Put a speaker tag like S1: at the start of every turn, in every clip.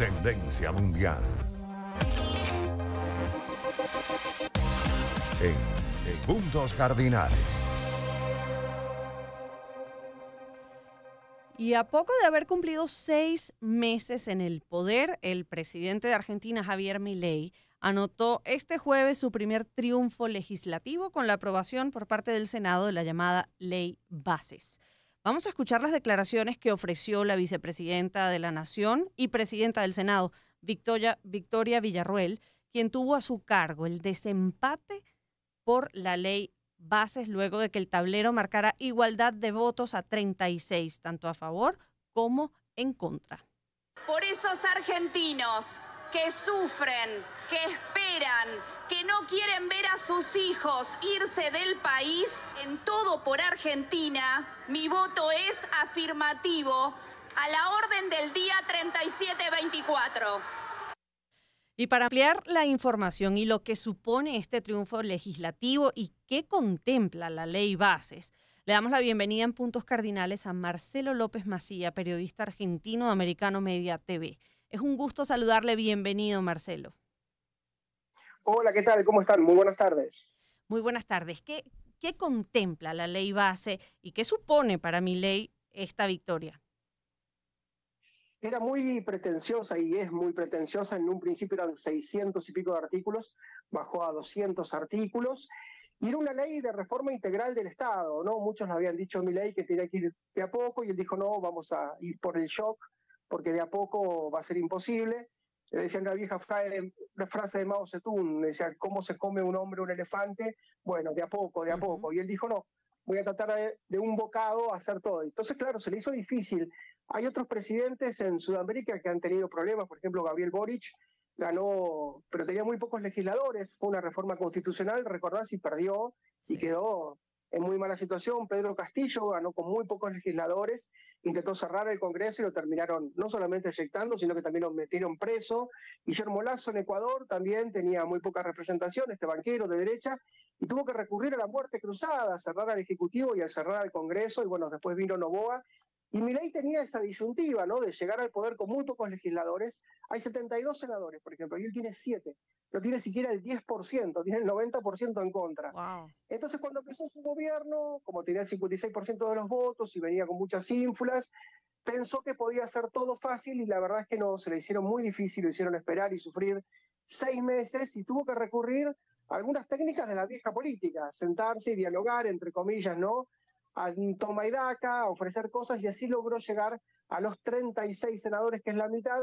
S1: Tendencia mundial. En Puntos Cardinales.
S2: Y a poco de haber cumplido 6 meses en el poder, el presidente de Argentina, Javier Milei, anotó este jueves su primer triunfo legislativo con la aprobación por parte del Senado de la llamada Ley Bases. Vamos a escuchar las declaraciones que ofreció la vicepresidenta de la Nación y presidenta del Senado, Victoria Villarroel, quien tuvo a su cargo el desempate por la Ley Bases luego de que el tablero marcara igualdad de votos a 36, tanto a favor como en contra.
S3: Por esos argentinos que sufren, que esperan, que no quieren ver a sus hijos irse del país, en Todo por Argentina, mi voto es afirmativo a la orden del día 3724.
S2: Y para ampliar la información y lo que supone este triunfo legislativo y qué contempla la Ley Bases, le damos la bienvenida en Puntos Cardinales a Marcelo López Macía, periodista argentino de Americano Media TV. Es un gusto saludarle. Bienvenido, Marcelo.
S4: Hola, ¿qué tal? ¿Cómo están? Muy buenas tardes.
S2: Muy buenas tardes. ¿Qué contempla la Ley Base y qué supone para Milei esta victoria?
S4: Era muy pretenciosa y es muy pretenciosa. En un principio eran 600 y pico de artículos, bajó a 200 artículos. Y era una ley de reforma integral del Estado, ¿no? Muchos le habían dicho a Milei que tenía que ir de a poco y él dijo, no, vamos a ir por el shock, porque de a poco va a ser imposible. Le decían la vieja frase de Mao Zedong, decía, ¿cómo se come un hombre un elefante? Bueno, de a poco, de a poco. Y él dijo, no, voy a tratar de un bocado hacer todo. Entonces, claro, se le hizo difícil. Hay otros presidentes en Sudamérica que han tenido problemas, por ejemplo, Gabriel Boric ganó, pero tenía muy pocos legisladores, fue una reforma constitucional, recordás, y perdió y quedó en muy mala situación. Pedro Castillo ganó con muy pocos legisladores, intentó cerrar el Congreso y lo terminaron no solamente eyectando, sino que también lo metieron preso. Guillermo Lasso en Ecuador también tenía muy poca representación, este banquero de derecha, y tuvo que recurrir a la muerte cruzada, a cerrar al Ejecutivo y a cerrar al Congreso, y bueno, después vino Noboa. Y Milei tenía esa disyuntiva, ¿no?, de llegar al poder con muy pocos legisladores. Hay 72 senadores, por ejemplo, y él tiene 7. No tiene siquiera el 10%, tiene el 90% en contra.
S2: Wow.
S4: Entonces, cuando empezó su gobierno, como tenía el 56% de los votos y venía con muchas ínfulas, pensó que podía hacer todo fácil y la verdad es que no, se le hicieron muy difícil, lo hicieron esperar y sufrir 6 meses y tuvo que recurrir a algunas técnicas de la vieja política, sentarse y dialogar, entre comillas, ¿no?, a toma y daca, a ofrecer cosas, y así logró llegar a los 36 senadores, que es la mitad.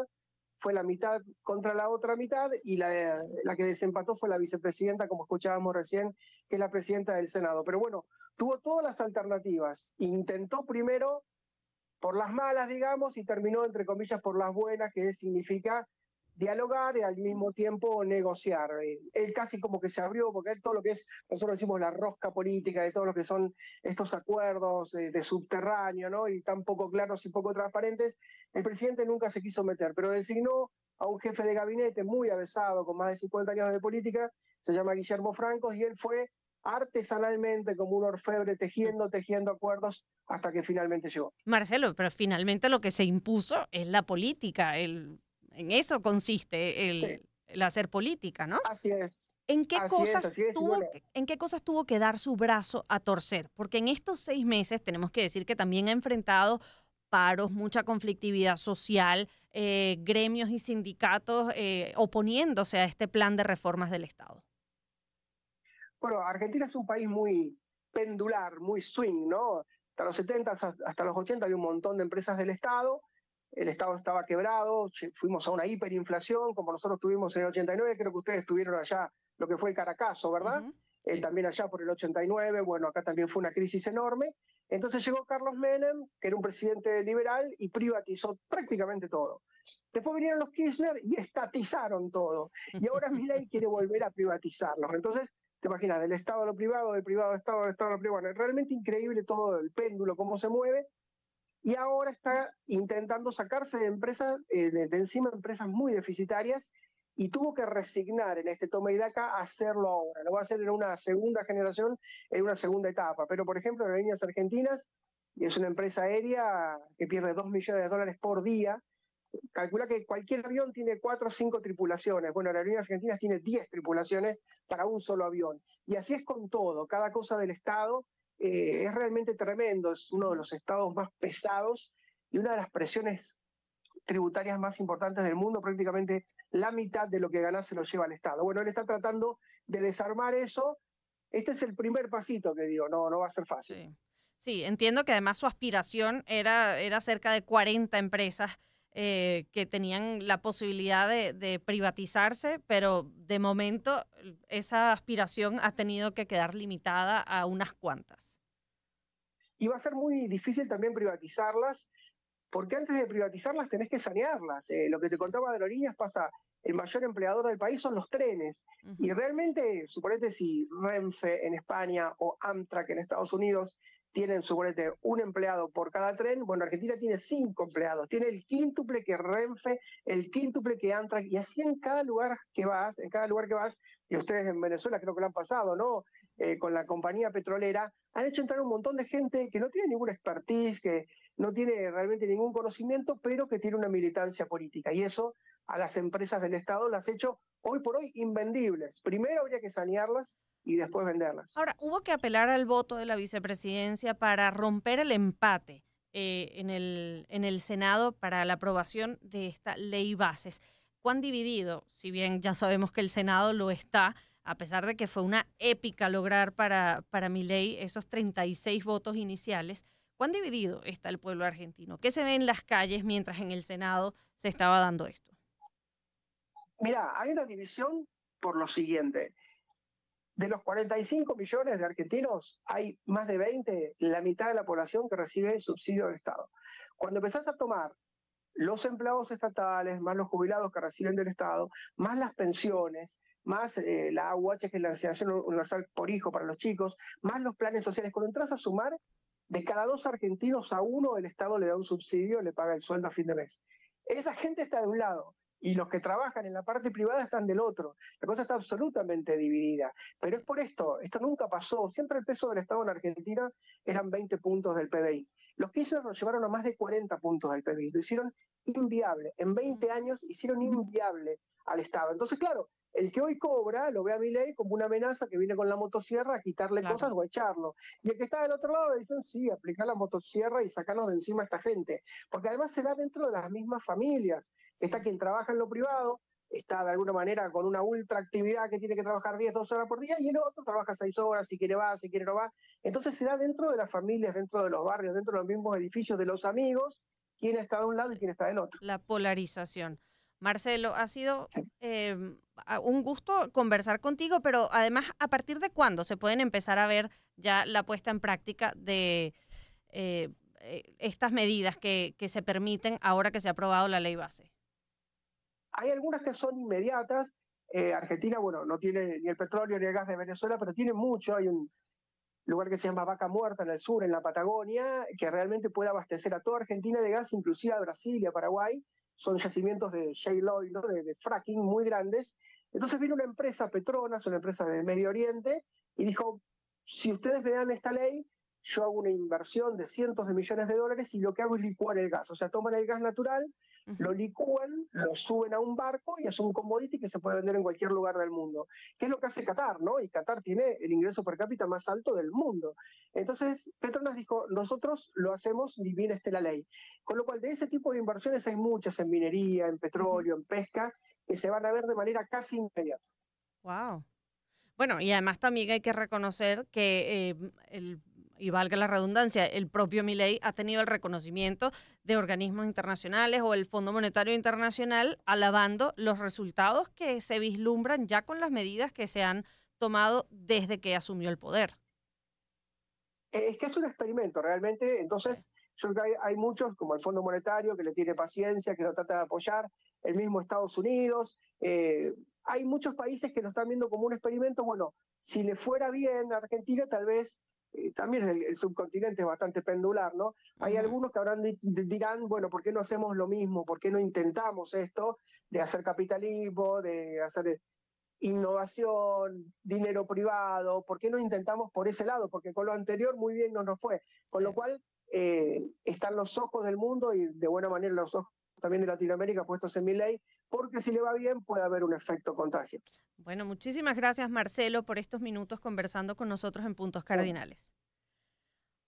S4: Fue la mitad contra la otra mitad, y la que desempató fue la vicepresidenta, como escuchábamos recién, que es la presidenta del Senado. Pero bueno, tuvo todas las alternativas. Intentó primero por las malas, digamos, y terminó, entre comillas, por las buenas, que significa dialogar y al mismo tiempo negociar. Él casi como que se abrió, porque él todo lo que es, nosotros decimos la rosca política, de todo lo que son estos acuerdos de subterráneo, ¿no?, y tan poco claros y poco transparentes, el presidente nunca se quiso meter, pero designó a un jefe de gabinete muy avesado, con más de 50 años de política, se llama Guillermo Francos, y él fue artesanalmente como un orfebre tejiendo acuerdos hasta que finalmente llegó.
S2: Marcelo, pero finalmente lo que se impuso es la política, en eso consiste el hacer política, ¿no?
S4: Así es.
S2: ¿En qué cosas
S4: Bueno,
S2: tuvo que dar su brazo a torcer? Porque en estos 6 meses tenemos que decir que también ha enfrentado paros, mucha conflictividad social, gremios y sindicatos oponiéndose a este plan de reformas del Estado.
S4: Bueno, Argentina es un país muy pendular, muy swing, ¿no? Hasta los 70, hasta los 80 había un montón de empresas del Estado, el Estado estaba quebrado, fuimos a una hiperinflación, como nosotros tuvimos en el 89, creo que ustedes tuvieron allá lo que fue el Caracazo, ¿verdad?
S2: Sí.
S4: También allá por el 89, bueno, acá también fue una crisis enorme. Entonces llegó Carlos Menem, que era un presidente liberal, y privatizó prácticamente todo. Después vinieron los Kirchner y estatizaron todo. Y ahora Milei quiere volver a privatizarlos. Entonces, te imaginas, del Estado a lo privado, del privado al Estado, del Estado a lo privado. Bueno, es realmente increíble todo el péndulo, cómo se mueve. Y ahora está intentando sacarse de empresas, de encima empresas muy deficitarias, y tuvo que resignar en este toma y daca a hacerlo ahora. Lo va a hacer en una segunda generación, en una segunda etapa. Pero, por ejemplo, en Líneas Argentinas, y es una empresa aérea que pierde $2 millones por día, calcula que cualquier avión tiene 4 o 5 tripulaciones. Bueno, Aerolíneas Argentinas tiene 10 tripulaciones para un solo avión. Y así es con todo, cada cosa del Estado es realmente tremendo, es uno de los estados más pesados y una de las presiones tributarias más importantes del mundo, prácticamente la mitad de lo que gana se lo lleva al Estado. Bueno, él está tratando de desarmar eso. Este es el primer pasito que digo, no va a ser fácil.
S2: Sí. Sí, entiendo que además su aspiración era cerca de 40 empresas que tenían la posibilidad de privatizarse, pero de momento esa aspiración ha tenido que quedar limitada a unas cuantas.
S4: Y va a ser muy difícil también privatizarlas, porque antes de privatizarlas tenés que sanearlas. Lo que te contaba de Aerolíneas pasa, el mayor empleador del país son los trenes. Y realmente, suponete si Renfe en España o Amtrak en Estados Unidos tienen, suponete, un empleado por cada tren, bueno, Argentina tiene 5 empleados, tiene el quíntuple que Renfe, el quíntuple que Amtrak, y así en cada lugar que vas, y ustedes en Venezuela creo que lo han pasado, ¿no? Con la compañía petrolera, han hecho entrar un montón de gente que no tiene ninguna expertise, que no tiene realmente ningún conocimiento, pero que tiene una militancia política. Y eso a las empresas del Estado las ha hecho hoy por hoy invendibles. Primero habría que sanearlas y después venderlas.
S2: Ahora, hubo que apelar al voto de la vicepresidencia para romper el empate en el Senado para la aprobación de esta ley bases. ¿Cuán dividido? Si bien ya sabemos que el Senado lo está, a pesar de que fue una épica lograr para Milei esos 36 votos iniciales, ¿cuán dividido está el pueblo argentino? ¿Qué se ve en las calles mientras en el Senado se estaba dando esto?
S4: Mira, hay una división por lo siguiente. De los 45 millones de argentinos, hay más de 20, la mitad de la población que recibe subsidio del Estado. Cuando empezás a tomar los empleados estatales, más los jubilados que reciben del Estado, más las pensiones, más la AUH, que es la asignación universal por hijo para los chicos, más los planes sociales, cuando entras a sumar, de cada 2 argentinos a 1 el Estado le da un subsidio, le paga el sueldo a fin de mes. Esa gente está de un lado y los que trabajan en la parte privada están del otro. La cosa está absolutamente dividida. Pero es por esto nunca pasó. Siempre el peso del Estado en Argentina eran 20 puntos del PBI. Los Kirchner lo llevaron a más de 40 puntos del PBI. Lo hicieron inviable. En 20 años hicieron inviable al Estado. Entonces, claro, el que hoy cobra lo ve a Milei como una amenaza que viene con la motosierra a quitarle cosas o a echarlo. Y el que está del otro lado le dicen, sí, aplicar la motosierra y sacarnos de encima a esta gente. Porque además se da dentro de las mismas familias. Está quien trabaja en lo privado, está de alguna manera con una ultra actividad que tiene que trabajar 10, 12 horas por día, y el otro trabaja 6 horas, si quiere va, si quiere no va. Entonces se da dentro de las familias, dentro de los barrios, dentro de los mismos edificios, de los amigos, quién está de un lado y quién está del otro.
S2: La polarización. Marcelo, ha sido un gusto conversar contigo, pero además, ¿a partir de cuándo se pueden empezar a ver ya la puesta en práctica de estas medidas que se permiten ahora que se ha aprobado la ley base?
S4: Hay algunas que son inmediatas. Argentina, bueno, no tiene ni el petróleo ni el gas de Venezuela, pero tiene mucho. Hay un lugar que se llama Vaca Muerta en el sur, en la Patagonia, que realmente puede abastecer a toda Argentina de gas, inclusive a Brasil y a Paraguay. Son yacimientos de shale oil, ¿no? de fracking muy grandes. Entonces vino una empresa, Petronas, una empresa de Medio Oriente, y dijo, si ustedes me dan esta ley, yo hago una inversión de cientos de millones de dólares y lo que hago es licuar el gas. O sea, toman el gas natural, lo licúan, lo suben a un barco y es un commodity que se puede vender en cualquier lugar del mundo. ¿Qué es lo que hace Qatar, no? Y Qatar tiene el ingreso per cápita más alto del mundo. Entonces, Petronas dijo, nosotros lo hacemos ni bien esté la ley. Con lo cual, de ese tipo de inversiones hay muchas en minería, en petróleo, en pesca, que se van a ver de manera casi inmediata.
S2: Wow. Bueno, y además también hay que reconocer que y valga la redundancia, el propio Milei ha tenido el reconocimiento de organismos internacionales o el Fondo Monetario Internacional alabando los resultados que se vislumbran ya con las medidas que se han tomado desde que asumió el poder.
S4: Es que es un experimento realmente. Entonces yo creo que hay muchos, como el Fondo Monetario, que le tiene paciencia, que lo trata de apoyar, el mismo Estados Unidos. Hay muchos países que lo están viendo como un experimento. Bueno, si le fuera bien a Argentina, tal vez también el subcontinente es bastante pendular, ¿no? Hay algunos que dirán, bueno, ¿por qué no hacemos lo mismo? ¿Por qué no intentamos esto de hacer capitalismo, de hacer innovación, dinero privado? ¿Por qué no intentamos por ese lado? Porque con lo anterior muy bien no nos fue. Con lo cual están los ojos del mundo y de buena manera los ojos también de Latinoamérica puestos en Milei, porque si le va bien puede haber un efecto contagio.
S2: Bueno, muchísimas gracias, Marcelo, por estos minutos conversando con nosotros en Puntos Cardinales.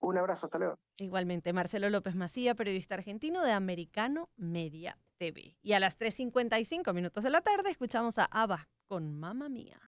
S4: Un abrazo, hasta luego.
S2: Igualmente, Marcelo López Macía, periodista argentino de Americano Media TV. Y a las 3:55 minutos de la tarde escuchamos a ABBA con Mamma Mía.